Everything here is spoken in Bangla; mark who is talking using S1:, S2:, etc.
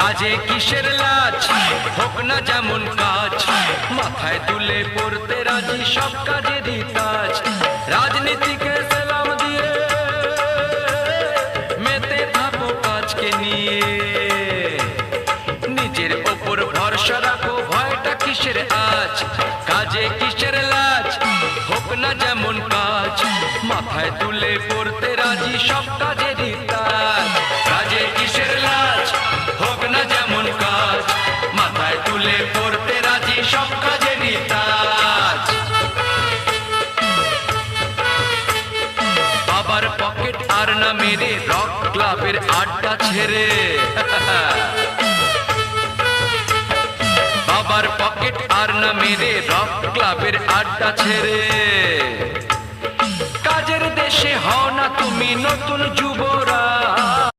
S1: কাজে কিসের লাজ, হোক না যেমন কাজ, মাথায় তুলে পড়তে রাজি সব কাজেরই কাজ। রাজনীতিকে সেলাম দিয়ে মেতে থাকো কাজকে নিয়ে, নিজের ওপর ভরসা রাখো, ভয়টা কিসের আজ। কাজে কিসের লাজ, হোক না যেমন কাজ, মাথায় তুলে পড়তে রাজি সব কাজেরই কাজ। কাজে কিসের লাজ, হোক না যেমন কাজ, মাথায় তুলে পড়তে রাজি সব কাজেরই কাজ। বাবার পকেট আর না মেরে রক ক্লাবের আড্ডা ছেড়ে, বাবার পকেট আর না মেরে রক ক্লাবের আড্ডা ছেড়ে, কাজের দেশে হও না তুমি নতুন যুবরাজ।